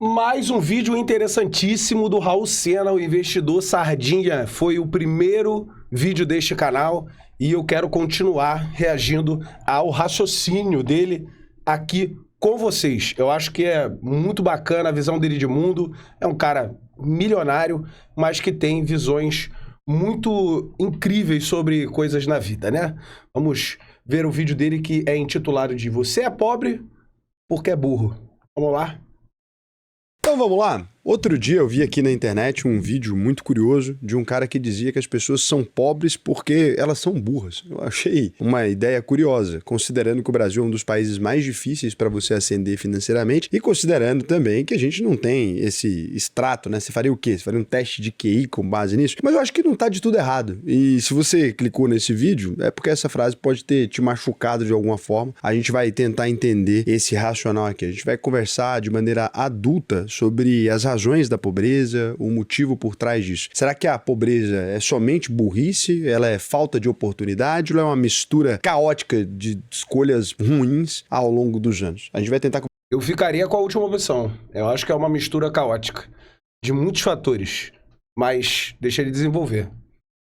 Mais um vídeo interessantíssimo do Raul Sena, o investidor Sardinha. Foi o primeiro vídeo deste canal e eu quero continuar reagindo ao raciocínio dele aqui com vocês. Eu acho que é muito bacana a visão dele de mundo. É um cara milionário, mas que tem visões muito incríveis sobre coisas na vida, né? Vamos ver o vídeo dele que é intitulado de Você é pobre porque é burro. Vamos lá? Então vamos lá. Outro dia eu vi aqui na internet um vídeo muito curioso de um cara que dizia que as pessoas são pobres porque elas são burras. Eu achei uma ideia curiosa, considerando que o Brasil é um dos países mais difíceis para você ascender financeiramente e considerando também que a gente não tem esse extrato, né? Você faria o quê? Você faria um teste de QI com base nisso? Mas eu acho que não tá de tudo errado. E se você clicou nesse vídeo, é porque essa frase pode ter te machucado de alguma forma. A gente vai tentar entender esse racional aqui. A gente vai conversar de maneira adulta sobre as razões da pobreza, o motivo por trás disso. Será que a pobreza é somente burrice? Ela é falta de oportunidade? Ou é uma mistura caótica de escolhas ruins ao longo dos anos? A gente vai tentar... Eu ficaria com a última opção. Eu acho que é uma mistura caótica de muitos fatores, mas deixa ele desenvolver.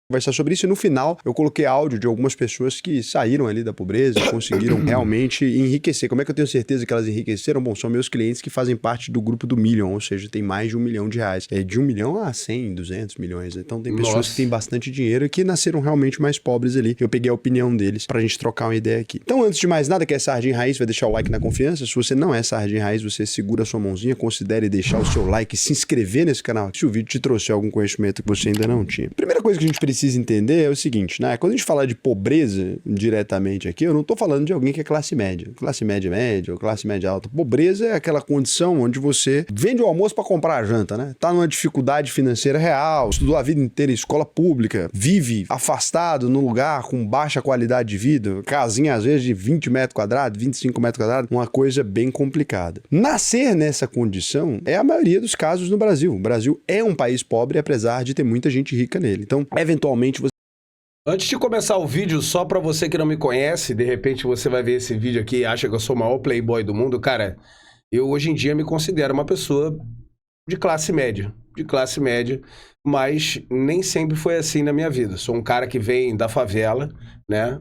Conversar sobre isso e no final eu coloquei áudio de algumas pessoas que saíram ali da pobreza e conseguiram realmente enriquecer. Como é que eu tenho certeza que elas enriqueceram? Bom, são meus clientes que fazem parte do grupo do Million, ou seja, tem mais de R$1 milhão. É de 1 milhão a 100, 200 milhões. Então tem pessoas que têm bastante dinheiro e que nasceram realmente mais pobres ali. Eu peguei a opinião deles pra gente trocar uma ideia aqui. Então antes de mais nada, que é Sardinha Raiz, vai deixar o like na confiança. Se você não é Sardinha Raiz, você segura a sua mãozinha, considere deixar o seu like, se inscrever nesse canal se o vídeo te trouxe algum conhecimento que você ainda não tinha. Primeira coisa que a gente precisa entender é o seguinte, né? Quando a gente fala de pobreza diretamente aqui, eu não tô falando de alguém que é classe média média ou classe média alta. Pobreza é aquela condição onde você vende o almoço para comprar a janta, né? Tá numa dificuldade financeira real, estudou a vida inteira em escola pública, vive afastado num lugar com baixa qualidade de vida, casinha às vezes de 20 metros quadrados, 25 metros quadrados, uma coisa bem complicada. Nascer nessa condição é a maioria dos casos no Brasil. O Brasil é um país pobre, apesar de ter muita gente rica nele. Então, eventualmente, você... Antes de começar o vídeo, só pra você que não me conhece, de repente você vai ver esse vídeo aqui e acha que eu sou o maior playboy do mundo, cara, eu hoje em dia me considero uma pessoa de classe média, mas nem sempre foi assim na minha vida. Sou um cara que vem da favela, né?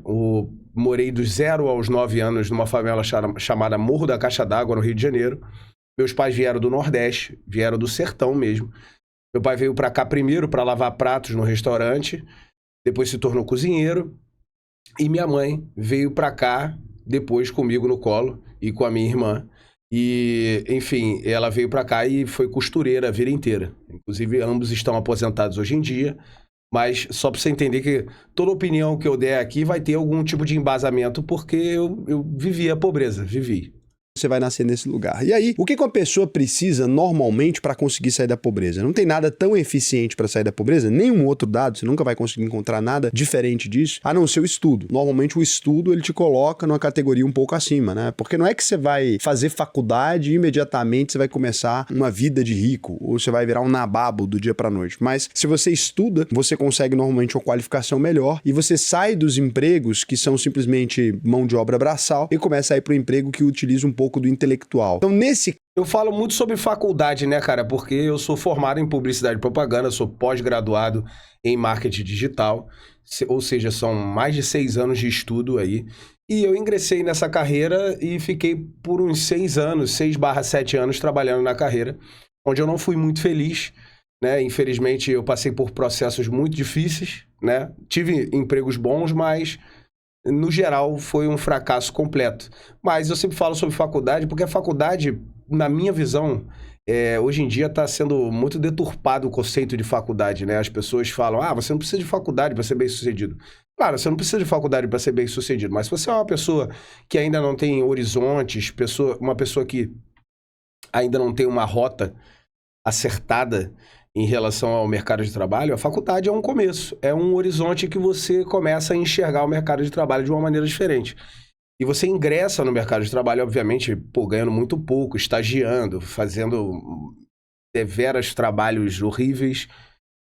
Morei dos 0 aos 9 anos numa favela chamada Morro da Caixa d'Água, no Rio de Janeiro. Meus pais vieram do Nordeste, vieram do sertão mesmo. Meu pai veio pra cá primeiro pra lavar pratos no restaurante, depois se tornou cozinheiro, e minha mãe veio pra cá depois comigo no colo e com a minha irmã. E, enfim, ela veio pra cá e foi costureira a vida inteira. Inclusive, ambos estão aposentados hoje em dia, mas só pra você entender que toda opinião que eu der aqui vai ter algum tipo de embasamento, porque eu vivi a pobreza, vivi. Você vai nascer nesse lugar. E aí, o que uma pessoa precisa normalmente para conseguir sair da pobreza? Não tem nada tão eficiente para sair da pobreza, nenhum outro dado, você nunca vai conseguir encontrar nada diferente disso, a não ser o estudo. Normalmente o estudo ele te coloca numa categoria um pouco acima, né? Porque não é que você vai fazer faculdade e imediatamente você vai começar uma vida de rico, ou você vai virar um nababo do dia para noite. Mas se você estuda, você consegue normalmente uma qualificação melhor e você sai dos empregos que são simplesmente mão de obra braçal e começa a ir para o emprego que utiliza um pouco do intelectual. Então, Eu falo muito sobre faculdade, né, cara? Porque eu sou formado em publicidade e propaganda, sou pós-graduado em marketing digital, ou seja, são mais de 6 anos de estudo aí. E eu ingressei nessa carreira e fiquei por uns 6 anos, 6/7 anos trabalhando na carreira, onde eu não fui muito feliz, né? Infelizmente, eu passei por processos muito difíceis, né? Tive empregos bons, mas... no geral, foi um fracasso completo. Mas eu sempre falo sobre faculdade, porque a faculdade, na minha visão, hoje em dia está sendo muito deturpado o conceito de faculdade, né? As pessoas falam, você não precisa de faculdade para ser bem-sucedido. Claro, você não precisa de faculdade para ser bem-sucedido, mas se você é uma pessoa que ainda não tem horizontes, uma pessoa que ainda não tem uma rota acertada em relação ao mercado de trabalho, a faculdade é um começo, é um horizonte que você começa a enxergar o mercado de trabalho de uma maneira diferente. E você ingressa no mercado de trabalho, obviamente, ganhando muito pouco, estagiando, fazendo deveras trabalhos horríveis,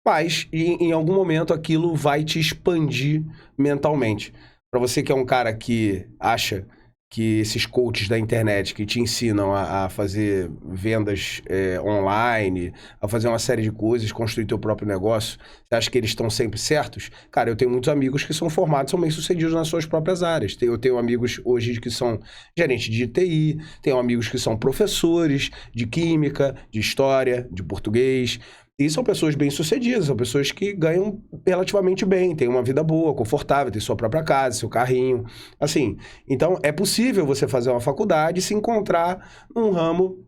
mas em algum momento aquilo vai te expandir mentalmente. Para você que é um cara que acha que esses coaches da internet que te ensinam a fazer vendas online, a fazer uma série de coisas, construir teu próprio negócio, você acha que eles estão sempre certos? Cara, eu tenho muitos amigos que são formados, são bem-sucedidos nas suas próprias áreas. Eu tenho amigos hoje que são gerentes de TI, tenho amigos que são professores de química, de história, de português. E são pessoas bem-sucedidas, são pessoas que ganham relativamente bem, têm uma vida boa, confortável, têm sua própria casa, seu carrinho, assim. Então, é possível você fazer uma faculdade e se encontrar num ramo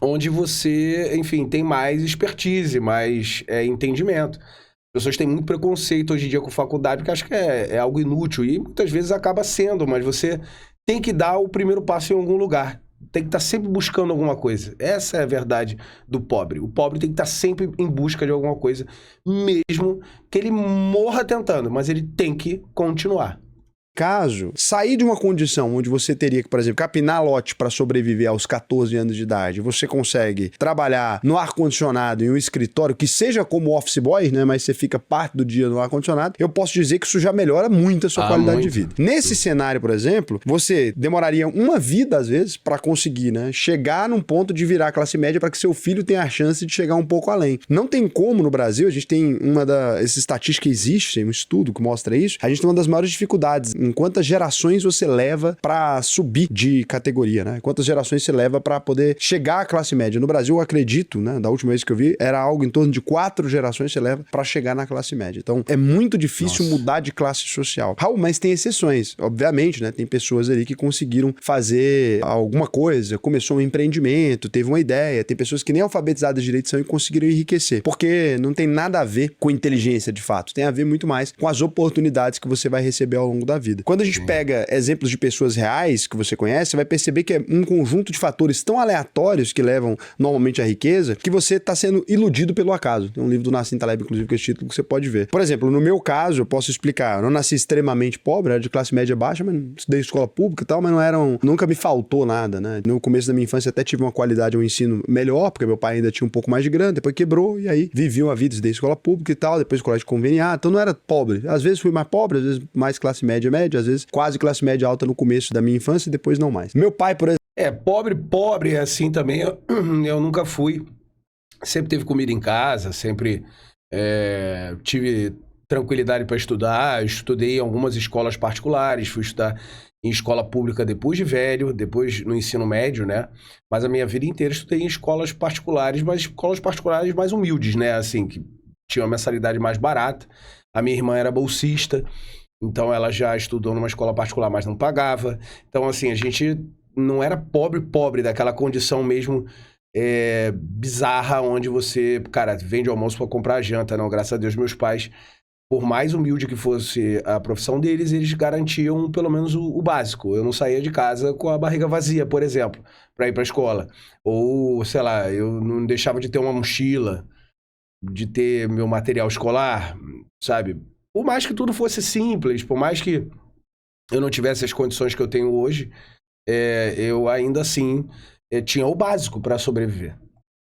onde você, enfim, tem mais expertise, mais entendimento. As pessoas têm muito preconceito hoje em dia com faculdade, porque acham que é algo inútil, e muitas vezes acaba sendo, mas você tem que dar o primeiro passo em algum lugar. Tem que estar sempre buscando alguma coisa. Essa é a verdade do pobre. O pobre tem que estar sempre em busca de alguma coisa, mesmo que ele morra tentando, mas ele tem que continuar. Caso sair de uma condição onde você teria que, por exemplo, capinar lote para sobreviver aos 14 anos de idade, você consegue trabalhar no ar-condicionado em um escritório que seja como office boy, né, mas você fica parte do dia no ar-condicionado, eu posso dizer que isso já melhora muito a sua qualidade de vida. Nesse cenário, por exemplo, você demoraria uma vida, às vezes, para conseguir, né, chegar num ponto de virar classe média para que seu filho tenha a chance de chegar um pouco além. Não tem como no Brasil, a gente tem essa estatística existe, tem um estudo que mostra isso, a gente tem uma das maiores dificuldades em quantas gerações você leva para subir de categoria, né? Quantas gerações você leva para poder chegar à classe média. No Brasil, eu acredito, né? Da última vez que eu vi, era algo em torno de 4 gerações você leva para chegar na classe média. Então, é muito difícil mudar de classe social. Raul, mas tem exceções. Obviamente, né? Tem pessoas ali que conseguiram fazer alguma coisa, começou um empreendimento, teve uma ideia. Tem pessoas que nem alfabetizadas direito são e conseguiram enriquecer. Porque não tem nada a ver com inteligência, de fato. Tem a ver muito mais com as oportunidades que você vai receber ao longo da vida. Quando a gente pega exemplos de pessoas reais que você conhece, você vai perceber que é um conjunto de fatores tão aleatórios que levam normalmente à riqueza, que você está sendo iludido pelo acaso. Tem um livro do Nassim Taleb, inclusive, com esse título que você pode ver. Por exemplo, no meu caso, eu posso explicar, eu não nasci extremamente pobre, era de classe média baixa, mas estudei escola pública e tal, mas nunca me faltou nada, né? No começo da minha infância até tive uma qualidade, um ensino melhor, porque meu pai ainda tinha um pouco mais de grana, depois quebrou, e aí vivi uma vida, estudei escola pública e tal, depois colégio conveniado, então não era pobre. Às vezes fui mais pobre, às vezes mais classe média, às vezes quase classe média alta no começo da minha infância e depois não mais. Meu pai, por exemplo... Pobre assim também, eu nunca fui. Sempre teve comida em casa, sempre tive tranquilidade para estudar. Estudei em algumas escolas particulares, fui estudar em escola pública depois de velho, depois no ensino médio, né? Mas a minha vida inteira estudei em escolas particulares, mas escolas particulares mais humildes, né? Assim, que tinham uma mensalidade mais barata. A minha irmã era bolsista, então ela já estudou numa escola particular, mas não pagava. Então, assim, a gente não era pobre daquela condição mesmo bizarra, onde você, cara, vende almoço para comprar janta. Não, graças a Deus, meus pais, por mais humilde que fosse a profissão deles, eles garantiam pelo menos o básico. Eu não saía de casa com a barriga vazia, por exemplo, para ir para a escola. Ou, sei lá, eu não deixava de ter uma mochila, de ter meu material escolar, sabe? Por mais que tudo fosse simples, por mais que eu não tivesse as condições que eu tenho hoje, eu ainda assim tinha o básico para sobreviver.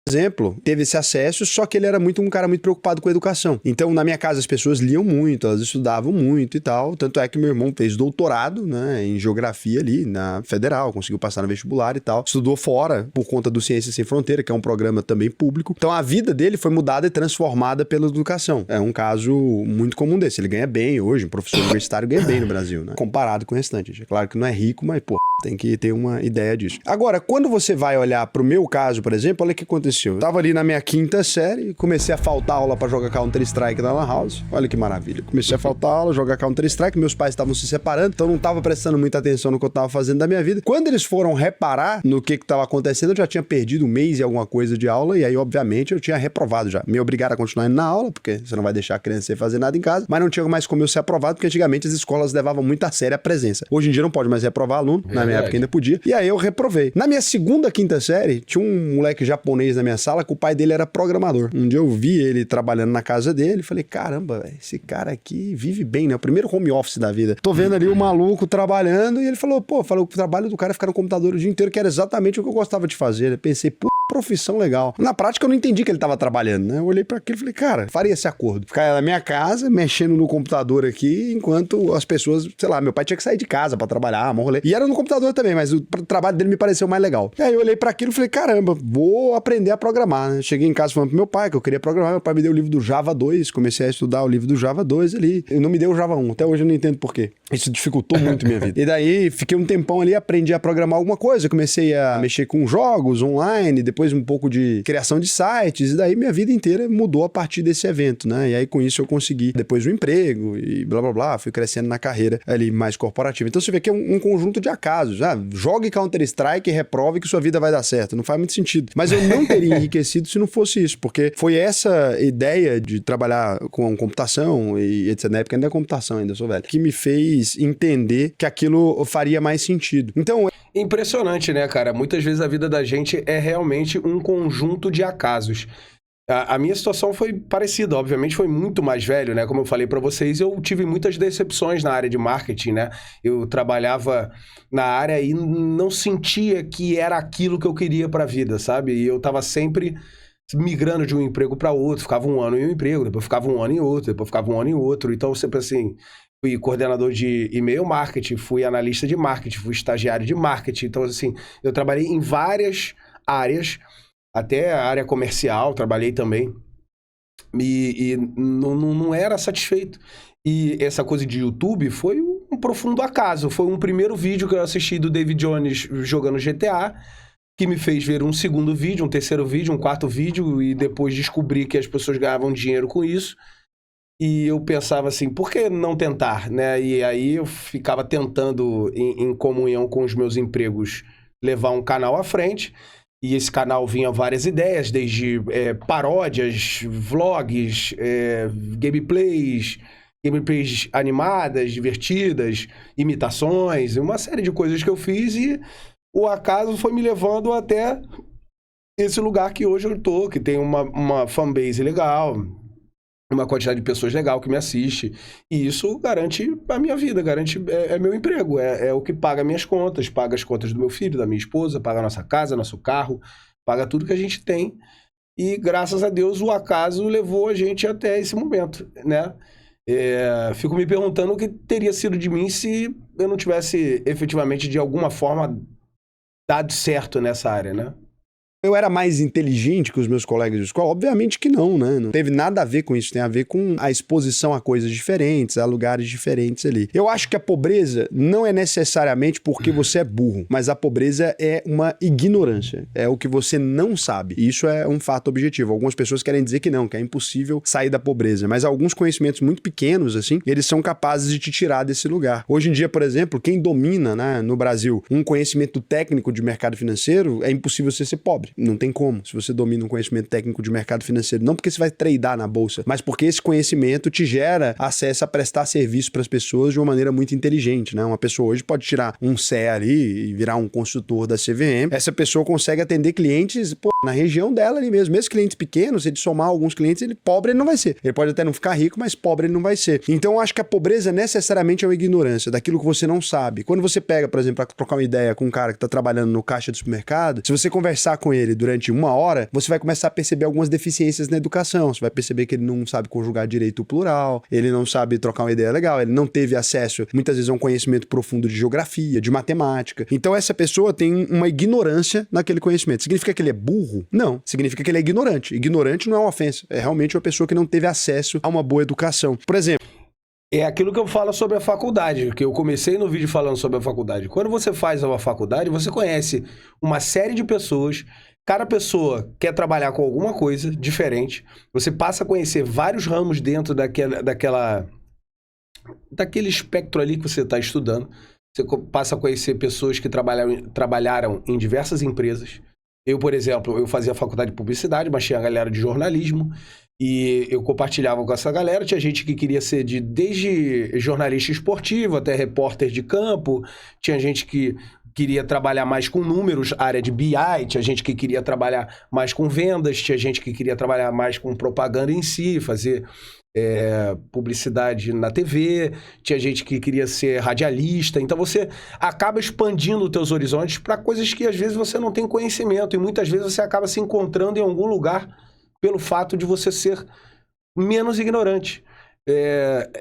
Exemplo, teve esse acesso, só que ele era um cara muito preocupado com a educação. Então, na minha casa, as pessoas liam muito, elas estudavam muito e tal. Tanto é que meu irmão fez doutorado, né, em geografia ali, na Federal, conseguiu passar no vestibular e tal. Estudou fora, por conta do Ciências Sem Fronteira, que é um programa também público. Então, a vida dele foi mudada e transformada pela educação. É um caso muito comum desse. Ele ganha bem hoje, um professor universitário ganha bem no Brasil, né? Comparado com o restante. É claro que não é rico, mas, pô, tem que ter uma ideia disso. Agora, quando você vai olhar pro meu caso, por exemplo, olha o que aconteceu. Eu tava ali na minha 5ª série, comecei a faltar aula pra jogar Counter-Strike na Lan House. Olha que maravilha. Comecei a faltar aula, jogar Counter-Strike, meus pais estavam se separando, então não tava prestando muita atenção no que eu tava fazendo da minha vida. Quando eles foram reparar no que tava acontecendo, eu já tinha perdido um mês e alguma coisa de aula, e aí, obviamente, eu tinha reprovado já. Me obrigaram a continuar indo na aula, porque você não vai deixar a criança fazer nada em casa, mas não tinha mais como eu ser aprovado, porque antigamente as escolas levavam muito a sério a presença. Hoje em dia não pode mais reprovar aluno, na minha época ainda podia, e aí eu reprovei. Na minha 2ª, 5ª série, tinha um moleque japonês na minha sala, que o pai dele era programador. Um dia eu vi ele trabalhando na casa dele, falei, caramba, véio, esse cara aqui vive bem, né? O primeiro home office da vida. Tô vendo ali o maluco trabalhando, e ele falou, o trabalho do cara é ficar no computador o dia inteiro, que era exatamente o que eu gostava de fazer. Eu pensei, profissão legal. Na prática, eu não entendi que ele tava trabalhando, né? Eu olhei pra aquilo e falei, cara, faria esse acordo. Ficar na minha casa, mexendo no computador aqui, enquanto as pessoas, sei lá, meu pai tinha que sair de casa pra trabalhar, rolê. E era no computador também, mas o trabalho dele me pareceu mais legal. E aí eu olhei pra aquilo e falei, caramba, vou aprender a programar, né? Cheguei em casa falando pro meu pai que eu queria programar, meu pai me deu o livro do Java 2, comecei a estudar o livro do Java 2 ali. Ele não me deu o Java 1, até hoje eu não entendo por quê. Isso dificultou muito minha vida. E daí, fiquei um tempão ali, aprendi a programar alguma coisa, comecei a mexer com jogos online, depois um pouco de criação de sites, e daí minha vida inteira mudou a partir desse evento, né? E aí com isso eu consegui depois um emprego e blá blá blá, fui crescendo na carreira ali mais corporativa. Então você vê que é um conjunto de acasos. Jogue Counter-Strike e reprove que sua vida vai dar certo. Não faz muito sentido. Mas eu não teria enriquecido se não fosse isso, porque foi essa ideia de trabalhar com computação e etc. Na época ainda é computação, ainda sou velho, que me fez entender que aquilo faria mais sentido. Então... Impressionante, né, cara? Muitas vezes a vida da gente é realmente um conjunto de acasos. A minha situação foi parecida, obviamente foi muito mais velho, né? Como eu falei pra vocês, eu tive muitas decepções na área de marketing, né? Eu trabalhava na área e não sentia que era aquilo que eu queria pra vida, sabe? E eu tava sempre migrando de um emprego pra outro, ficava um ano em um emprego, depois ficava um ano em outro, depois ficava um ano em outro. Então, sempre assim, fui coordenador de e-mail marketing, fui analista de marketing, fui estagiário de marketing. Então, assim, eu trabalhei em várias áreas, até a área comercial, trabalhei também, e não era satisfeito. E essa coisa de YouTube foi um profundo acaso. Foi um primeiro vídeo que eu assisti do David Jones jogando GTA, que me fez ver um segundo vídeo, um terceiro vídeo, um quarto vídeo, e depois descobri que as pessoas ganhavam dinheiro com isso. E eu pensava assim, por que não tentar, né? E aí eu ficava tentando, em comunhão com os meus empregos, levar um canal à frente. E esse canal vinha várias ideias, desde paródias, vlogs, gameplays animadas, divertidas, imitações, uma série de coisas que eu fiz, e o acaso foi me levando até esse lugar que hoje eu tô, que tem uma fanbase legal, uma quantidade de pessoas legal que me assiste, e isso garante a minha vida, garante meu emprego, é o que paga minhas contas, paga as contas do meu filho, da minha esposa, paga a nossa casa, nosso carro, paga tudo que a gente tem, e graças a Deus o acaso levou a gente até esse momento, né? Fico me perguntando o que teria sido de mim se eu não tivesse efetivamente, de alguma forma, dado certo nessa área, né? Eu era mais inteligente que os meus colegas de escola? Obviamente que não, né? Não teve nada a ver com isso. Tem a ver com a exposição a coisas diferentes, a lugares diferentes ali. Eu acho que a pobreza não é necessariamente porque você é burro, mas a pobreza é uma ignorância. É o que você não sabe. E isso é um fato objetivo. Algumas pessoas querem dizer que não, que é impossível sair da pobreza. Mas alguns conhecimentos muito pequenos, assim, eles são capazes de te tirar desse lugar. Hoje em dia, por exemplo, quem domina, né, no Brasil, um conhecimento técnico de mercado financeiro, é impossível você ser pobre. Não tem como. Se você domina um conhecimento técnico de mercado financeiro, não porque você vai tradar na bolsa, mas porque esse conhecimento te gera acesso a prestar serviço para as pessoas de uma maneira muito inteligente, né? Uma pessoa hoje pode tirar um CE ali e virar um consultor da CVM. Essa pessoa consegue atender clientes, na região dela ali mesmo. Mesmo clientes pequenos, se ele somar alguns clientes, pobre ele não vai ser. Ele pode até não ficar rico, mas pobre ele não vai ser. Então eu acho que a pobreza necessariamente é uma ignorância daquilo que você não sabe. Quando você pega, por exemplo, para trocar uma ideia com um cara que está trabalhando no caixa do supermercado, se você conversar com ele durante uma hora, você vai começar a perceber algumas deficiências na educação. Você vai perceber que ele não sabe conjugar direito o plural, ele não sabe trocar uma ideia legal, ele não teve acesso, muitas vezes, a um conhecimento profundo de geografia, de matemática. Então essa pessoa tem uma ignorância naquele conhecimento. Significa que ele é burro? Não. Significa que ele é ignorante. Ignorante não é uma ofensa. É realmente uma pessoa que não teve acesso a uma boa educação. Por exemplo, é aquilo que eu falo sobre a faculdade, que eu comecei no vídeo falando sobre a faculdade. Quando você faz uma faculdade, você conhece uma série de pessoas. Cada pessoa quer trabalhar com alguma coisa diferente. Você passa a conhecer vários ramos dentro daquele espectro ali que você está estudando. Você passa a conhecer pessoas que trabalharam em diversas empresas. Eu, por exemplo, eu fazia faculdade de publicidade, mas tinha a galera de jornalismo. E eu compartilhava com essa galera. Tinha gente que queria ser desde jornalista esportivo até repórter de campo. Tinha gente que queria trabalhar mais com números, área de BI, tinha gente que queria trabalhar mais com vendas, tinha gente que queria trabalhar mais com propaganda em si, fazer publicidade na TV, tinha gente que queria ser radialista. Então você acaba expandindo os teus horizontes para coisas que às vezes você não tem conhecimento e muitas vezes você acaba se encontrando em algum lugar pelo fato de você ser menos ignorante,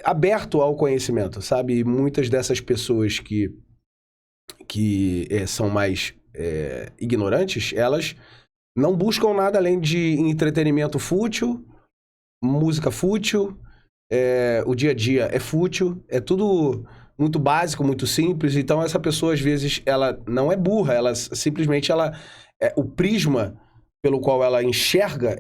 aberto ao conhecimento, sabe? E muitas dessas pessoas que são mais ignorantes, elas não buscam nada além de entretenimento fútil, música fútil, o dia a dia é fútil, é tudo muito básico, muito simples. Então essa pessoa às vezes ela não é burra, ela simplesmente o prisma pelo qual ela enxerga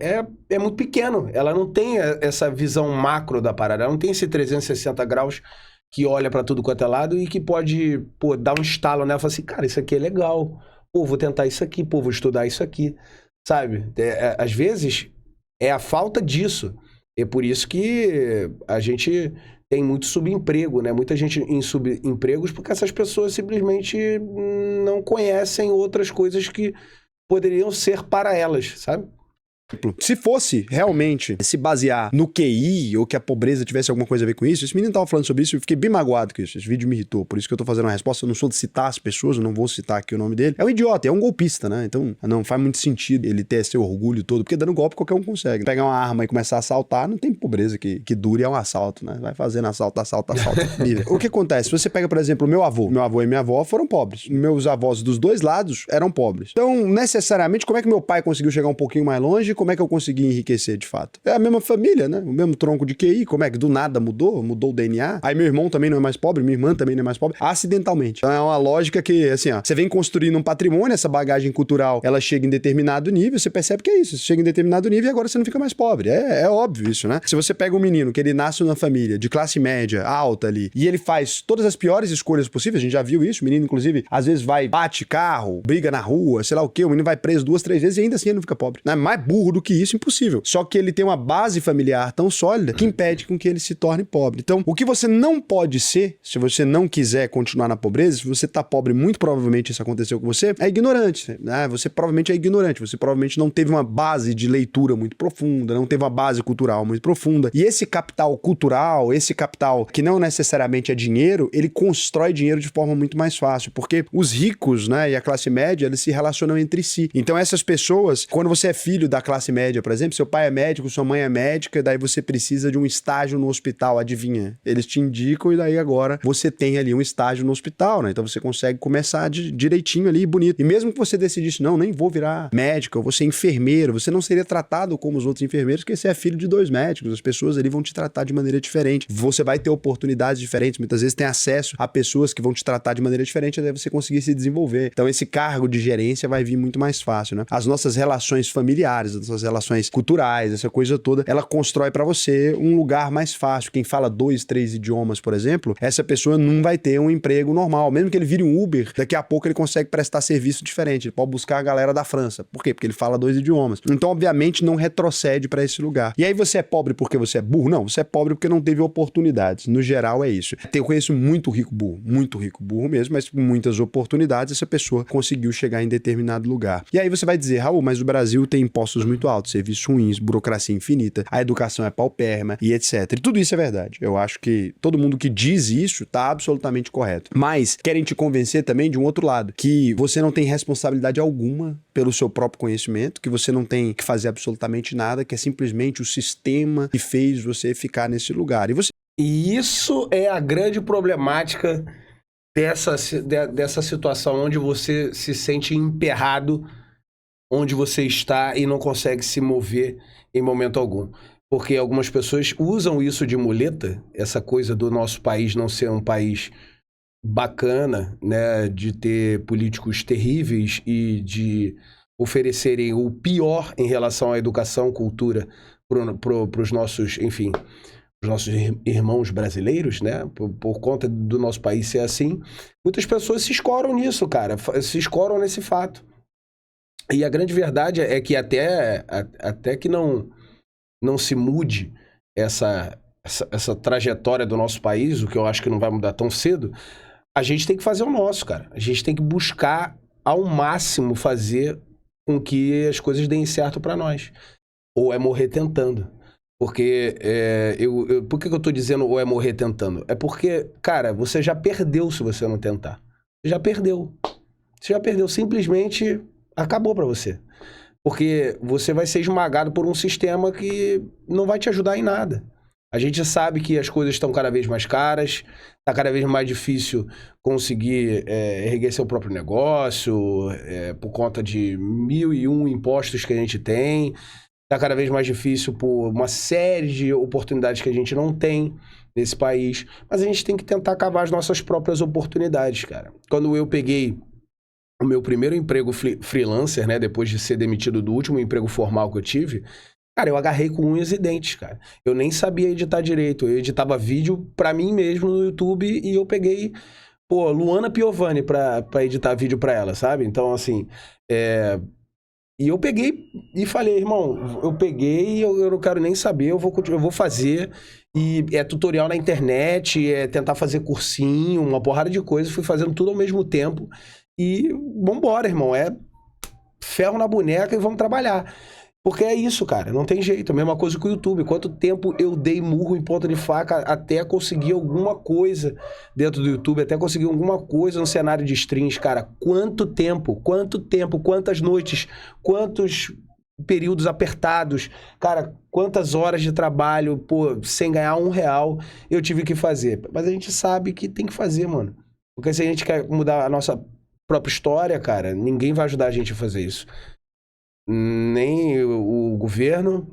é muito pequeno. Ela não tem essa visão macro da parada, ela não tem esse 360 graus que olha pra tudo quanto é lado e que pode, dar um estalo nela e falar assim, cara, isso aqui é legal, vou tentar isso aqui, vou estudar isso aqui, sabe? Às vezes é a falta disso. É por isso que a gente tem muito subemprego, né? Muita gente em subempregos porque essas pessoas simplesmente não conhecem outras coisas que poderiam ser para elas, sabe? Se fosse realmente se basear no QI ou que a pobreza tivesse alguma coisa a ver com isso, esse menino tava falando sobre isso e eu fiquei bem magoado com isso. Esse vídeo me irritou, por isso que eu tô fazendo uma resposta. Eu não sou de citar as pessoas, eu não vou citar aqui o nome dele. É um idiota, é um golpista, né? Então não faz muito sentido ele ter esse orgulho todo, porque dando golpe qualquer um consegue. Pegar uma arma e começar a assaltar, não tem pobreza que dure, é um assalto, né? Vai fazendo assalto. O que acontece? Se você pega, por exemplo, meu avô e minha avó foram pobres. Meus avós dos dois lados eram pobres. Então, necessariamente, como é que meu pai conseguiu chegar um pouquinho mais longe? Como é que eu consegui enriquecer de fato? É a mesma família, né? O mesmo tronco de QI, como é que do nada mudou o DNA? Aí meu irmão também não é mais pobre, minha irmã também não é mais pobre, acidentalmente. Então é uma lógica que, assim, ó, você vem construindo um patrimônio, essa bagagem cultural, ela chega em determinado nível, você percebe que é isso, você chega em determinado nível e agora você não fica mais pobre. É óbvio isso, né? Se você pega um menino que ele nasce numa família de classe média, alta ali, e ele faz todas as piores escolhas possíveis, a gente já viu isso, o menino, inclusive, às vezes bate carro, briga na rua, sei lá o quê, o menino vai preso 2, 3 vezes e ainda assim ele não fica pobre. Não é mais burro do que isso, impossível. Só que ele tem uma base familiar tão sólida que impede com que ele se torne pobre. Então, o que você não pode ser, se você não quiser continuar na pobreza, se você tá pobre, muito provavelmente isso aconteceu com você, é ignorante, né? Você provavelmente é ignorante, você provavelmente não teve uma base de leitura muito profunda, não teve uma base cultural muito profunda. E esse capital cultural, esse capital que não necessariamente é dinheiro, ele constrói dinheiro de forma muito mais fácil, porque os ricos, né, e a classe média, eles se relacionam entre si. Então, essas pessoas, quando você é filho da classe média, por exemplo, seu pai é médico, sua mãe é médica, daí você precisa de um estágio no hospital, adivinha? Eles te indicam e daí agora você tem ali um estágio no hospital, né? Então você consegue começar direitinho ali, bonito. E mesmo que você decidisse, não, nem vou virar médico, eu vou ser enfermeiro, você não seria tratado como os outros enfermeiros, porque você é filho de 2 médicos, as pessoas ali vão te tratar de maneira diferente. Você vai ter oportunidades diferentes, muitas vezes tem acesso a pessoas que vão te tratar de maneira diferente até você conseguir se desenvolver. Então esse cargo de gerência vai vir muito mais fácil, né? As nossas relações familiares, as nossas relações culturais, essa coisa toda, ela constrói pra você um lugar mais fácil. Quem fala 2, 3 idiomas, por exemplo, essa pessoa não vai ter um emprego normal. Mesmo que ele vire um Uber, daqui a pouco ele consegue prestar serviço diferente. Ele pode buscar a galera da França. Por quê? Porque ele fala 2 idiomas. Então, obviamente, não retrocede pra esse lugar. E aí você é pobre porque você é burro? Não, você é pobre porque não teve oportunidades. No geral, é isso. Eu conheço muito rico burro mesmo, mas com muitas oportunidades, essa pessoa conseguiu chegar em determinado lugar. E aí você vai dizer, Raul, mas o Brasil tem impostos muito altos, serviços ruins, burocracia infinita, a educação é paupérrima e etc. E tudo isso é verdade. Eu acho que todo mundo que diz isso tá absolutamente correto. Mas querem te convencer também de um outro lado, que você não tem responsabilidade alguma pelo seu próprio conhecimento, que você não tem que fazer absolutamente nada, que é simplesmente o sistema que fez você ficar nesse lugar. E isso é a grande problemática dessa situação onde você se sente emperrado onde você está e não consegue se mover em momento algum. Porque algumas pessoas usam isso de muleta, essa coisa do nosso país não ser um país bacana, né, de ter políticos terríveis e de oferecerem o pior em relação à educação, cultura para os nossos, enfim, os nossos irmãos brasileiros, né, por conta do nosso país ser assim, muitas pessoas se escoram nisso, cara, se escoram nesse fato. E a grande verdade é que até que não se mude essa trajetória do nosso país, o que eu acho que não vai mudar tão cedo, a gente tem que fazer o nosso, cara. A gente tem que buscar ao máximo fazer com que as coisas deem certo pra nós. Ou é morrer tentando. Porque, por que eu tô dizendo ou é morrer tentando? É porque, cara, você já perdeu se você não tentar. Você já perdeu. Você já perdeu. Simplesmente acabou pra você. Porque você vai ser esmagado por um sistema que não vai te ajudar em nada. A gente sabe que as coisas estão cada vez mais caras, está cada vez mais difícil conseguir erguer seu próprio negócio, por conta de 1001 impostos que a gente tem. Está cada vez mais difícil por uma série de oportunidades que a gente não tem nesse país. Mas a gente tem que tentar cavar as nossas próprias oportunidades, cara. Quando eu peguei o meu primeiro emprego freelancer, né? Depois de ser demitido do último emprego formal que eu tive, cara, eu agarrei com unhas e dentes, cara. Eu nem sabia editar direito. Eu editava vídeo pra mim mesmo no YouTube e eu peguei, pô, Luana Piovani pra editar vídeo pra ela, sabe? Então, assim, e eu peguei e falei, irmão, eu peguei e eu não quero nem saber, eu vou fazer. E é tutorial na internet, é tentar fazer cursinho, uma porrada de coisa. Fui fazendo tudo ao mesmo tempo. E vambora, irmão. É ferro na boneca e vamos trabalhar. Porque é isso, cara. Não tem jeito. A mesma coisa com o YouTube. Quanto tempo eu dei murro em ponta de faca até conseguir alguma coisa dentro do YouTube, até conseguir alguma coisa no cenário de streams, cara. Quanto tempo, quantas noites, quantos períodos apertados, cara, quantas horas de trabalho, pô, sem ganhar R$1 eu tive que fazer. Mas a gente sabe que tem que fazer, mano. Porque se a gente quer mudar a nossa própria história, cara, ninguém vai ajudar a gente a fazer isso. Nem o governo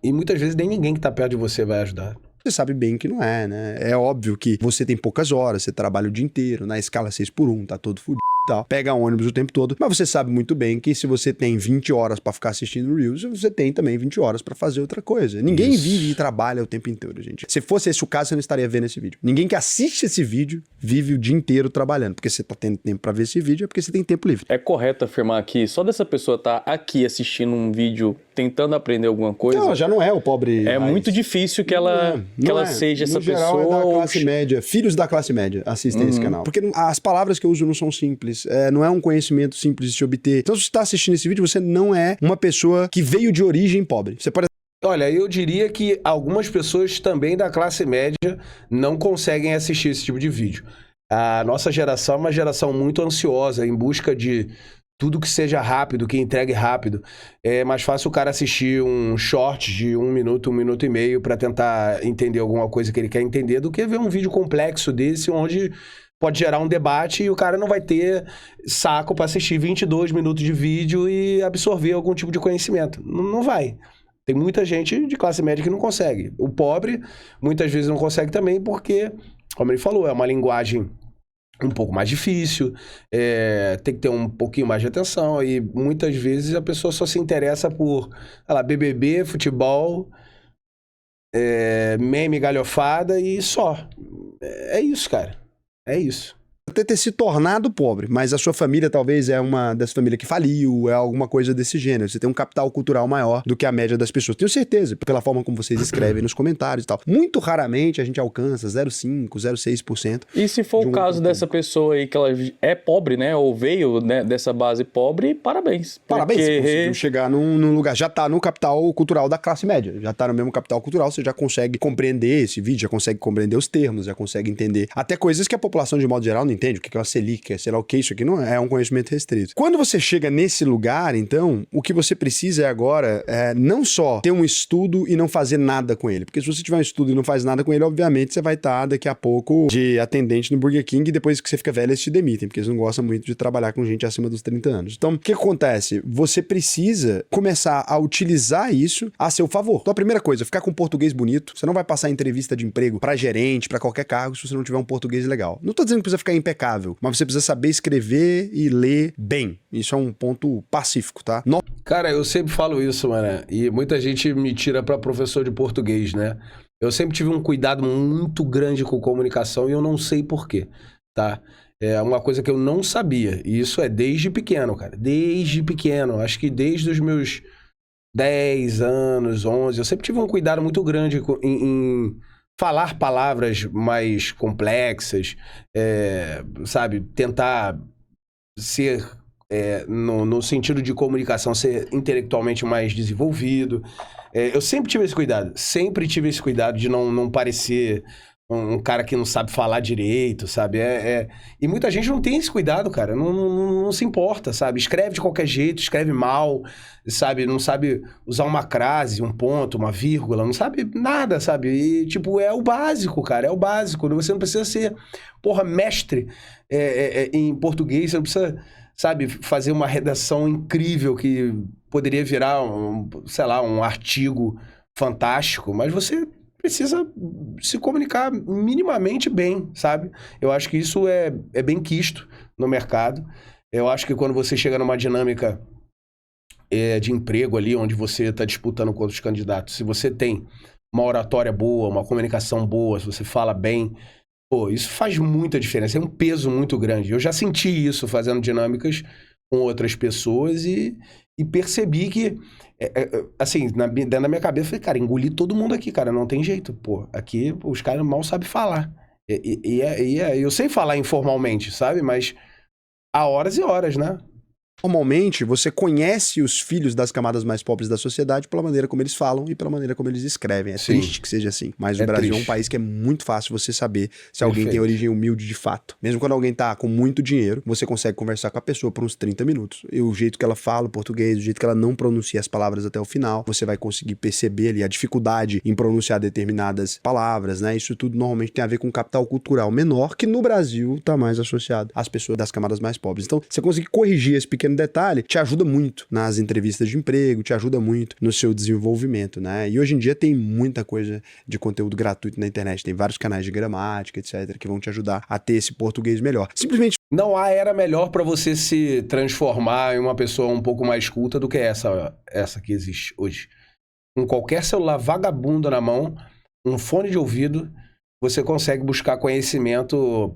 e muitas vezes nem ninguém que tá perto de você vai ajudar. Você sabe bem que não é, né? É óbvio que você tem poucas horas, você trabalha o dia inteiro, na escala 6x1, tá todo fudido e tal, pega ônibus o tempo todo, mas você sabe muito bem que se você tem 20 horas pra ficar assistindo Reels, você tem também 20 horas pra fazer outra coisa. Ninguém vive e trabalha o tempo inteiro, gente. Se fosse esse o caso, você não estaria vendo esse vídeo. Ninguém que assiste esse vídeo vive o dia inteiro trabalhando, porque você tá tendo tempo pra ver esse vídeo, é porque você tem tempo livre. É correto afirmar que só dessa pessoa tá aqui assistindo um vídeo tentando aprender alguma coisa? Não, já não é o pobre. É muito difícil que ela seja essa pessoa. No geral, é da classe média. Filhos da classe média assistem esse canal. Porque as palavras que eu uso não são simples. Não é um conhecimento simples de se obter. Então, se você está assistindo esse vídeo, você não é uma pessoa que veio de origem pobre. Você pode... Olha, eu diria que algumas pessoas também da classe média não conseguem assistir esse tipo de vídeo. A nossa geração é uma geração muito ansiosa, em busca de tudo que seja rápido, que entregue rápido. É mais fácil o cara assistir um short de 1 minuto, 1 minuto e meio para tentar entender alguma coisa que ele quer entender do que ver um vídeo complexo desse onde pode gerar um debate e o cara não vai ter saco para assistir 22 minutos de vídeo e absorver algum tipo de conhecimento. Não vai. Tem muita gente de classe média que não consegue. O pobre muitas vezes não consegue também porque, como ele falou, é uma linguagem um pouco mais difícil, tem que ter um pouquinho mais de atenção e muitas vezes a pessoa só se interessa por, sei lá, BBB, futebol, meme, galhofada e só. É isso, cara. É isso. Até ter se tornado pobre, mas a sua família talvez é uma das famílias que faliu, é alguma coisa desse gênero. Você tem um capital cultural maior do que a média das pessoas. Tenho certeza, pela forma como vocês escrevem nos comentários e tal. Muito raramente a gente alcança 0,5%, 0,6%. E se for o caso dessa pessoa aí, que ela é pobre, né, ou veio, né, dessa base pobre, parabéns. Parabéns, você conseguiu chegar num lugar, já tá no capital cultural da classe média, já tá no mesmo capital cultural, você já consegue compreender esse vídeo, já consegue compreender os termos, já consegue entender até coisas que a população de modo geral não entende, o que é uma Selic, sei lá o que, isso aqui não é um conhecimento restrito. Quando você chega nesse lugar, então, o que você precisa agora não só ter um estudo e não fazer nada com ele, porque se você tiver um estudo e não faz nada com ele, obviamente você vai estar daqui a pouco de atendente no Burger King e depois que você fica velho eles te demitem, porque eles não gostam muito de trabalhar com gente acima dos 30 anos. Então, o que acontece? Você precisa começar a utilizar isso a seu favor. Então, a primeira coisa, ficar com português bonito. Você não vai passar entrevista de emprego pra gerente, pra qualquer cargo, se você não tiver um português legal. Não tô dizendo que precisa ficar impecável, mas você precisa saber escrever e ler bem. Isso é um ponto pacífico, tá? Cara, eu sempre falo isso, mano, e muita gente me tira pra professor de português, né? Eu sempre tive um cuidado muito grande com comunicação e eu não sei por quê, tá? É uma coisa que eu não sabia, e isso é desde pequeno, cara. Desde pequeno, acho que desde os meus 10 anos, 11, eu sempre tive um cuidado muito grande em falar palavras mais complexas, sabe? Tentar ser no sentido de comunicação, ser intelectualmente mais desenvolvido. Eu sempre tive esse cuidado de não parecer um cara que não sabe falar direito, sabe? E muita gente não tem esse cuidado, cara, não se importa, sabe? Escreve de qualquer jeito, escreve mal, sabe? Não sabe usar uma crase, um ponto, uma vírgula, não sabe nada, sabe? E, tipo, é o básico, cara, é o básico. Você não precisa ser, mestre em português, você não precisa, sabe, fazer uma redação incrível que poderia virar, um artigo fantástico, mas você precisa se comunicar minimamente bem, sabe? Eu acho que isso é bem quisto no mercado. Eu acho que quando você chega numa dinâmica de emprego ali, onde você está disputando com outros candidatos, se você tem uma oratória boa, uma comunicação boa, se você fala bem, isso faz muita diferença, é um peso muito grande. Eu já senti isso fazendo dinâmicas com outras pessoas e percebi que, assim, dentro da minha cabeça, eu falei, cara, engoli todo mundo aqui, cara, não tem jeito, aqui os caras mal sabem falar. Eu sei falar informalmente, sabe? Mas há horas e horas, né? Normalmente, você conhece os filhos das camadas mais pobres da sociedade pela maneira como eles falam e pela maneira como eles escrevem. É Sim. Triste que seja assim. Mas o Brasil é um país que é muito fácil você saber se alguém tem origem humilde de fato. Mesmo quando alguém tá com muito dinheiro, você consegue conversar com a pessoa por uns 30 minutos. E o jeito que ela fala o português, o jeito que ela não pronuncia as palavras até o final, você vai conseguir perceber ali a dificuldade em pronunciar determinadas palavras, né? Isso tudo normalmente tem a ver com capital cultural menor, que no Brasil tá mais associado às pessoas das camadas mais pobres. Então, você conseguir corrigir esse pequeno detalhe te ajuda muito nas entrevistas de emprego, te ajuda muito no seu desenvolvimento, né? E hoje em dia tem muita coisa de conteúdo gratuito na internet, tem vários canais de gramática, etc, que vão te ajudar a ter esse português melhor. Simplesmente não há era melhor para você se transformar em uma pessoa um pouco mais culta do que essa que existe hoje. Com qualquer celular vagabundo na mão, um fone de ouvido, você consegue buscar conhecimento,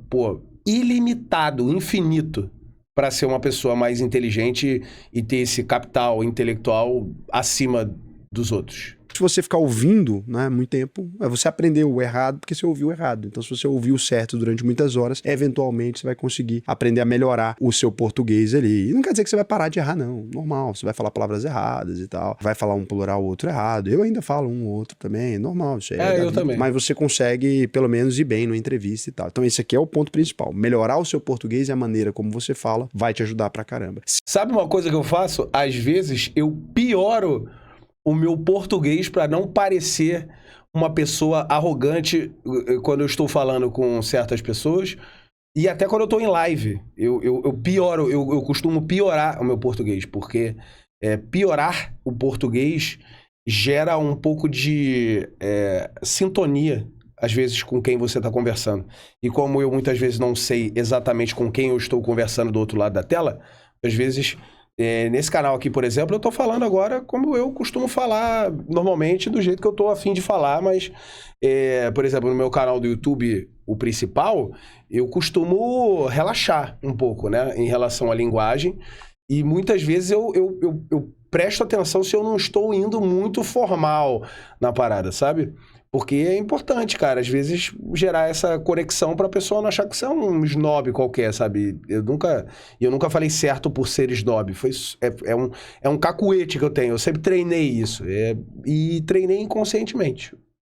ilimitado, infinito, para ser uma pessoa mais inteligente e ter esse capital intelectual acima dos outros. Se você ficar ouvindo, né, muito tempo, você aprendeu o errado porque você ouviu errado. Então, se você ouviu o certo durante muitas horas, eventualmente você vai conseguir aprender a melhorar o seu português ali. E não quer dizer que você vai parar de errar, não. Normal, você vai falar palavras erradas e tal. Vai falar um plural ou outro errado. Eu ainda falo um ou outro também, normal. Isso aí eu também. Mas você consegue, pelo menos, ir bem numa entrevista e tal. Então, esse aqui é o ponto principal. Melhorar o seu português e a maneira como você fala vai te ajudar pra caramba. Sabe uma coisa que eu faço? Às vezes, eu pioro o meu português para não parecer uma pessoa arrogante quando eu estou falando com certas pessoas e até quando eu estou em live. Eu pioro, eu costumo piorar o meu português, porque piorar o português gera um pouco de sintonia, às vezes, com quem você está conversando. E como eu muitas vezes não sei exatamente com quem eu estou conversando do outro lado da tela, às vezes... nesse canal aqui, por exemplo, eu tô falando agora como eu costumo falar normalmente, do jeito que eu tô a fim de falar, mas, por exemplo, no meu canal do YouTube, o principal, eu costumo relaxar um pouco, né, em relação à linguagem, e muitas vezes eu presto atenção se eu não estou indo muito formal na parada, sabe? Porque é importante, cara, às vezes gerar essa conexão pra pessoa não achar que você é um snob qualquer, sabe? Eu nunca falei certo por ser snob. É um cacuete que eu tenho. Eu sempre treinei isso. E treinei inconscientemente.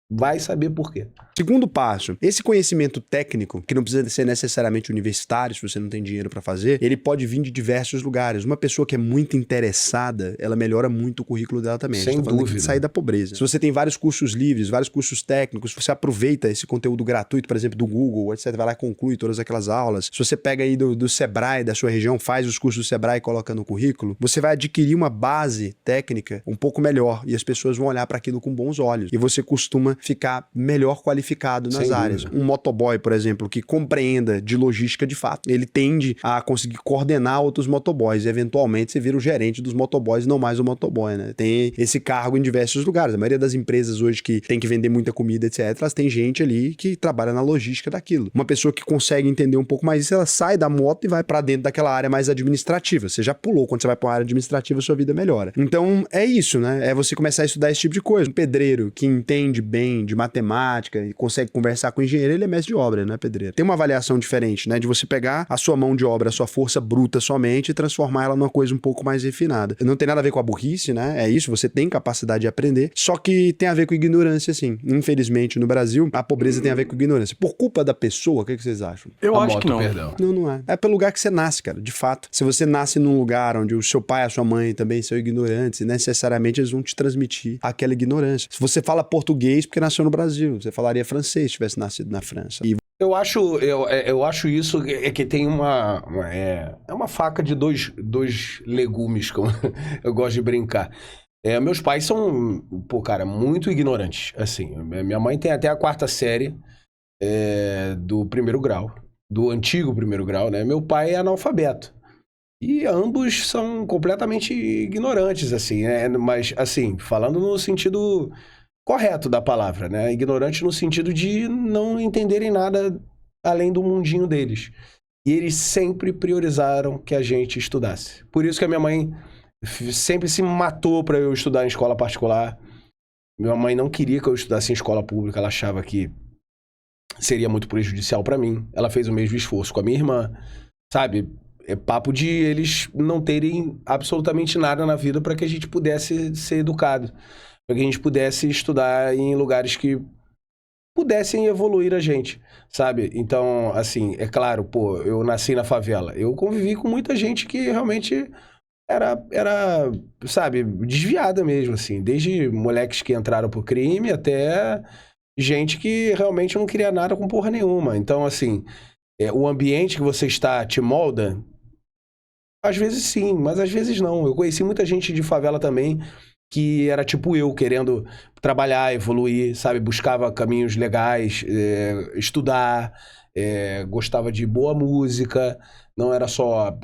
Vai saber por quê. Segundo passo, esse conhecimento técnico, que não precisa ser necessariamente universitário, se você não tem dinheiro para fazer, ele pode vir de diversos lugares. Uma pessoa que é muito interessada, ela melhora muito o currículo dela também. Sem dúvida. De sair da pobreza. Se você tem vários cursos livres, vários cursos técnicos, você aproveita esse conteúdo gratuito, por exemplo, do Google, etc., vai lá e conclui todas aquelas aulas. Se você pega aí do Sebrae, da sua região, faz os cursos do Sebrae e coloca no currículo, você vai adquirir uma base técnica um pouco melhor e as pessoas vão olhar para aquilo com bons olhos. E você costuma ficar melhor qualificado nas áreas. Um motoboy, por exemplo, que compreenda de logística de fato, ele tende a conseguir coordenar outros motoboys. Eventualmente, você vira o gerente dos motoboys, não mais o motoboy, né? Tem esse cargo em diversos lugares. A maioria das empresas hoje que tem que vender muita comida, etc., elas têm gente ali que trabalha na logística daquilo. Uma pessoa que consegue entender um pouco mais isso, ela sai da moto e vai para dentro daquela área mais administrativa. Você já pulou. Quando você vai para uma área administrativa, sua vida melhora. Então, é isso, né? É você começar a estudar esse tipo de coisa. Um pedreiro que entende bem bem de matemática e consegue conversar com o engenheiro, ele é mestre de obra, né, pedreiro? Tem uma avaliação diferente, né, de você pegar a sua mão de obra, a sua força bruta somente e transformar ela numa coisa um pouco mais refinada. Não tem nada a ver com a burrice, né? É isso, você tem capacidade de aprender, só que tem a ver com ignorância, sim. Infelizmente, no Brasil, a pobreza tem a ver com ignorância. Por culpa da pessoa, o que vocês acham? Eu A acho moto, que não. perdão. Não, não é. É pelo lugar que você nasce, cara, de fato. Se você nasce num lugar onde o seu pai e a sua mãe também são ignorantes, necessariamente eles vão te transmitir aquela ignorância. Se você fala português porque nasceu no Brasil, você falaria francês se tivesse nascido na França. E Eu acho isso que tem é uma faca de dois legumes, como eu gosto de brincar. Meus pais são, pô, cara, muito ignorantes, assim. Minha mãe tem até a 4ª série do primeiro grau, do antigo primeiro grau, né? Meu pai é analfabeto. E ambos são completamente ignorantes, assim, né? Mas, assim, falando no sentido correto da palavra, né? Ignorante no sentido de não entenderem nada além do mundinho deles. E eles sempre priorizaram que a gente estudasse. Por isso que a minha mãe sempre se matou para eu estudar em escola particular. Minha mãe não queria que eu estudasse em escola pública, ela achava que seria muito prejudicial para mim. Ela fez o mesmo esforço com a minha irmã, sabe? É papo de eles não terem absolutamente nada na vida para que a gente pudesse ser educado, para que a gente pudesse estudar em lugares que pudessem evoluir a gente, sabe? Então, assim, é claro, pô, eu nasci na favela. Eu convivi com muita gente que realmente era, sabe, desviada mesmo, assim. Desde moleques que entraram pro crime até gente que realmente não queria nada com porra nenhuma. Então, assim, o ambiente que você está te molda, às vezes sim, mas às vezes não. Eu conheci muita gente de favela também que era tipo eu, querendo trabalhar, evoluir, sabe? Buscava caminhos legais, estudar, gostava de boa música, não era só,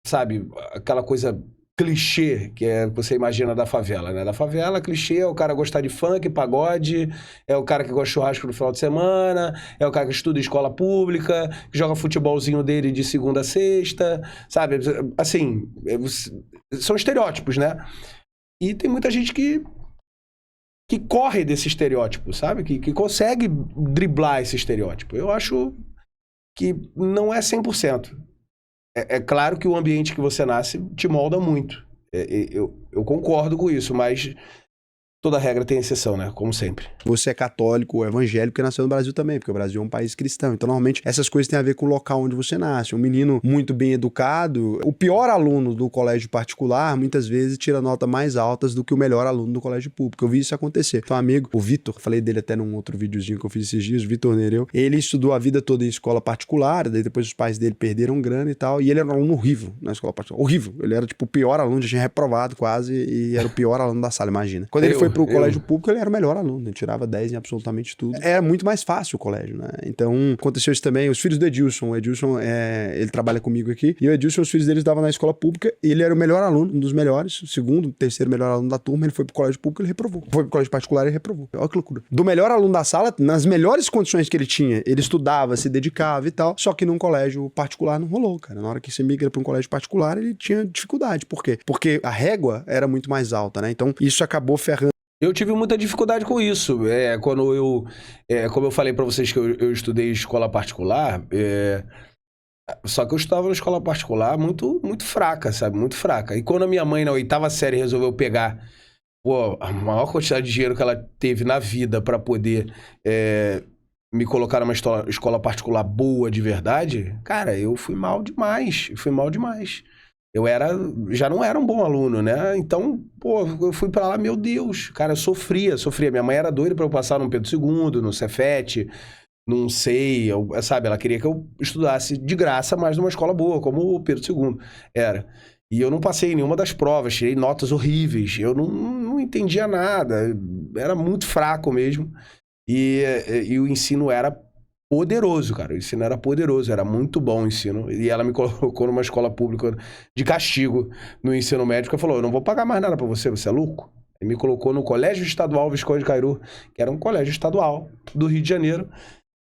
sabe, aquela coisa clichê que você imagina da favela, né? Da favela, clichê é o cara gostar de funk, pagode, é o cara que gosta de churrasco no final de semana, é o cara que estuda em escola pública, que joga futebolzinho dele de segunda a sexta, sabe? Assim, são estereótipos, né? E tem muita gente que corre desse estereótipo, sabe? Que consegue driblar esse estereótipo. Eu acho que não é 100%. É claro que o ambiente que você nasce te molda muito. Eu concordo com isso, mas toda regra tem exceção, né? Como sempre. Você é católico ou evangélico que nasceu no Brasil também, porque o Brasil é um país cristão. Então, normalmente, essas coisas têm a ver com o local onde você nasce. Um menino muito bem educado, o pior aluno do colégio particular, muitas vezes, tira nota mais altas do que o melhor aluno do colégio público. Eu vi isso acontecer. Então, um amigo, o Vitor, falei dele até num outro videozinho que eu fiz esses dias, o Vitor Nereu, ele estudou a vida toda em escola particular, daí depois os pais dele perderam grana e tal, e ele era um aluno horrível na escola particular. Horrível. Ele era, tipo, o pior aluno, já tinha reprovado quase, e era o pior aluno da sala, imagina. Quando ele foi pro colégio público, ele era o melhor aluno, ele tirava 10 em absolutamente tudo. Era muito mais fácil o colégio, né? Então, aconteceu isso também. Os filhos do Edilson, o Edilson, ele trabalha comigo aqui, e o Edilson, os filhos dele estavam na escola pública, e ele era o melhor aluno, um dos melhores, o segundo, terceiro melhor aluno da turma, ele foi pro colégio público, ele reprovou. Foi pro colégio particular, ele reprovou. Olha que loucura. Do melhor aluno da sala, nas melhores condições que ele tinha, ele estudava, se dedicava e tal, só que num colégio particular não rolou, cara. Na hora que você migra para um colégio particular, ele tinha dificuldade. Por quê? Porque a régua era muito mais alta, né? Então, isso acabou ferrando. Eu tive muita dificuldade com isso. Como eu falei pra vocês que eu estudei escola particular, só que eu estudava na escola particular muito, muito fraca, sabe? Muito fraca. E quando a minha mãe, na 8ª série, resolveu pegar a maior quantidade de dinheiro que ela teve na vida pra poder me colocar numa escola particular boa de verdade, cara, eu fui mal demais. Já não era um bom aluno, né? Então, pô, eu fui pra lá, meu Deus, cara, eu sofria. Minha mãe era doida pra eu passar no Pedro II, no Cefet, não sei, sabe? Ela queria que eu estudasse de graça, mas numa escola boa, como o Pedro II era. E eu não passei em nenhuma das provas, tirei notas horríveis, eu não entendia nada, era muito fraco mesmo. E o ensino era poderoso, cara. O ensino era poderoso, era muito bom o ensino. E ela me colocou numa escola pública de castigo no ensino médio. Ela falou, eu não vou pagar mais nada pra você é louco? E me colocou no Colégio Estadual Visconde Cairu, que era um colégio estadual do Rio de Janeiro,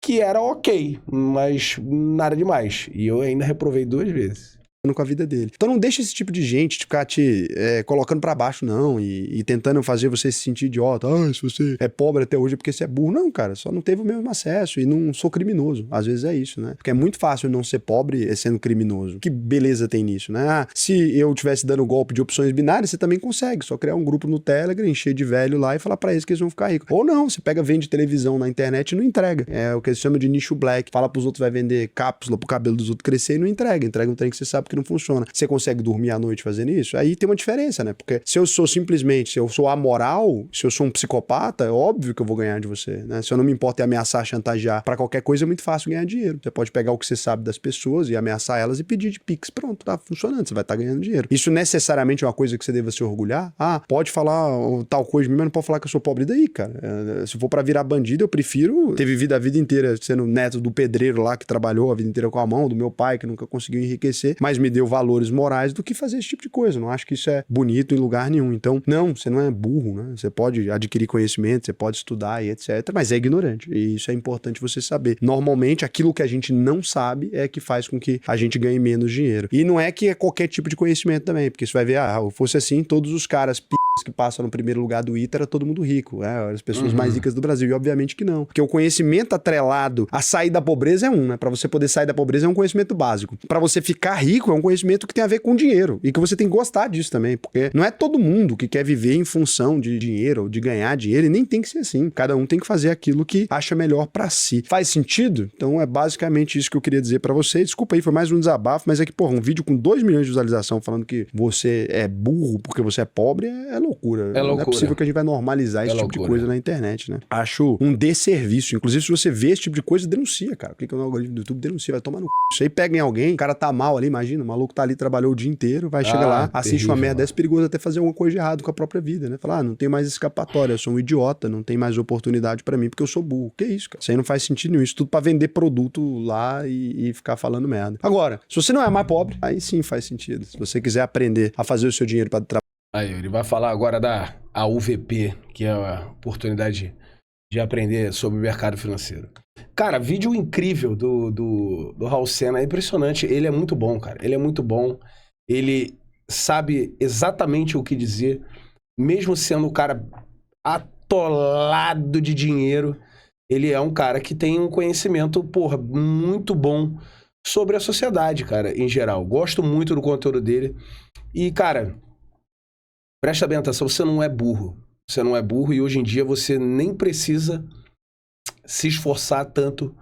que era ok, mas nada demais. E eu ainda reprovei 2 vezes. com a vida dele. Então não deixa esse tipo de gente ficar te colocando pra baixo, não, e tentando fazer você se sentir idiota. Se você é pobre até hoje é porque você é burro. Não, cara, só não teve o mesmo acesso e não sou criminoso. Às vezes é isso, né? Porque é muito fácil não ser pobre sendo criminoso. Que beleza tem nisso, né? Se eu tivesse dando golpe de opções binárias, você também consegue. Só criar um grupo no Telegram, encher de velho lá e falar pra eles que eles vão ficar ricos. Ou não, você vende televisão na internet e não entrega. É o que eles chamam de nicho black. Fala pros outros, vai vender cápsula pro cabelo dos outros crescer e não entrega. Entrega um trem que você sabe que não funciona. Você consegue dormir à noite fazendo isso? Aí tem uma diferença, né? Porque se eu sou amoral, se eu sou um psicopata, é óbvio que eu vou ganhar de você, né? Se eu não me importo em ameaçar, chantagear pra qualquer coisa, é muito fácil ganhar dinheiro. Você pode pegar o que você sabe das pessoas e ameaçar elas e pedir de Pix. Pronto, tá funcionando, você vai estar ganhando dinheiro. Isso necessariamente é uma coisa que você deva se orgulhar? Pode falar tal coisa de mim, mas não pode falar que eu sou pobre daí, cara. Se for pra virar bandido, eu prefiro ter vivido a vida inteira sendo neto do pedreiro lá que trabalhou a vida inteira com a mão, do meu pai que nunca conseguiu enriquecer, mas me deu valores morais do que fazer esse tipo de coisa. Não acho que isso é bonito em lugar nenhum. Então, não, você não é burro, né? Você pode adquirir conhecimento, você pode estudar e etc, mas é ignorante. E isso é importante você saber. Normalmente, aquilo que a gente não sabe é que faz com que a gente ganhe menos dinheiro. E não é que é qualquer tipo de conhecimento também, porque você vai ver, fosse assim, todos os caras que passam no primeiro lugar do ITA era todo mundo rico, as pessoas mais ricas do Brasil, e obviamente que não, porque o conhecimento atrelado a sair da pobreza é né? Para você poder sair da pobreza é um conhecimento básico. Para você ficar rico é um conhecimento que tem a ver com dinheiro, e que você tem que gostar disso também, porque não é todo mundo que quer viver em função de dinheiro ou de ganhar dinheiro, e nem tem que ser assim. Cada um tem que fazer aquilo que acha melhor para si. Faz sentido? Então é basicamente isso que eu queria dizer para você. Desculpa aí, foi mais um desabafo, mas é que, um vídeo com 2 milhões de visualização falando que você é burro porque você é pobre é loucura. Não é possível que a gente vai normalizar esse tipo de coisa na internet, né? Acho um desserviço. Inclusive, se você vê esse tipo de coisa, denuncia, cara. Clica no algoritmo do YouTube, denuncia, vai tomar no c... Isso aí pega em alguém, o cara tá mal ali, imagina, o maluco tá ali, trabalhou o dia inteiro, vai chegar lá, assiste uma merda dessa, perigoso até fazer alguma coisa de errado com a própria vida, né? Falar, não tem mais escapatória, eu sou um idiota, não tem mais oportunidade pra mim porque eu sou burro. Que isso, cara? Isso aí não faz sentido nenhum. Isso tudo pra vender produto lá e ficar falando merda. Agora, se você não é mais pobre, aí sim faz sentido. Se você quiser aprender a fazer o seu dinheiro pra trabalhar. Aí, ele vai falar agora da UVP, que é a oportunidade de aprender sobre o mercado financeiro. Cara, vídeo incrível do Raul Sena, é impressionante. Ele é muito bom, cara. Ele é muito bom. Ele sabe exatamente o que dizer, mesmo sendo um cara atolado de dinheiro. Ele é um cara que tem um conhecimento, muito bom sobre a sociedade, cara, em geral. Gosto muito do conteúdo dele. E, cara, presta bem atenção, você não é burro. Você não é burro e hoje em dia você nem precisa se esforçar tanto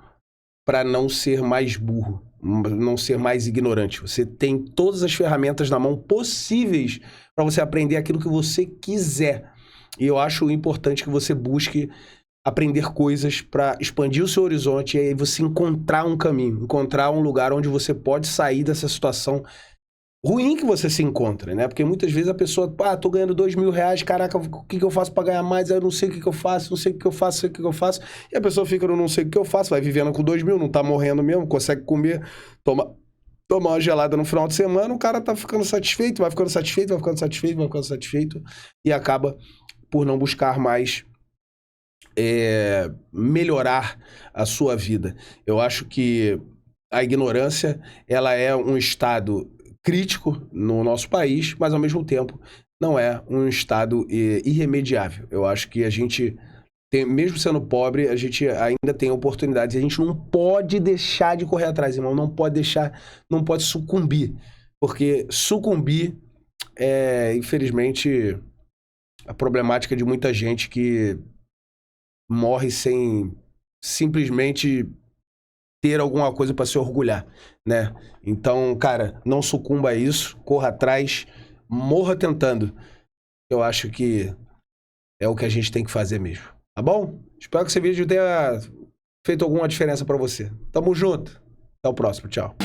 para não ser mais burro, não ser mais ignorante. Você tem todas as ferramentas na mão possíveis para você aprender aquilo que você quiser. E eu acho importante que você busque aprender coisas para expandir o seu horizonte e aí você encontrar um caminho, encontrar um lugar onde você pode sair dessa situação ruim que você se encontra, né? Porque muitas vezes a pessoa, tô ganhando R$2.000, caraca, o que eu faço pra ganhar mais? Eu não sei o que eu faço, não sei o que eu faço, não sei o que eu faço. E a pessoa fica no não sei o que eu faço, vai vivendo com 2.000, não tá morrendo mesmo, consegue comer, toma uma gelada no final de semana, o cara tá ficando satisfeito, vai ficando satisfeito, vai ficando satisfeito, vai ficando satisfeito, e acaba por não buscar mais melhorar a sua vida. Eu acho que a ignorância, ela é um estado crítico no nosso país, mas ao mesmo tempo não é um estado irremediável. Eu acho que a gente tem, mesmo sendo pobre, a gente ainda tem oportunidades e a gente não pode deixar de correr atrás, irmão, não pode sucumbir, porque sucumbir é, infelizmente, a problemática de muita gente que morre sem simplesmente ter alguma coisa para se orgulhar, né? Então, cara, não sucumba a isso, corra atrás, morra tentando. Eu acho que é o que a gente tem que fazer mesmo, tá bom? Espero que esse vídeo tenha feito alguma diferença para você. Tamo junto. Até o próximo, tchau.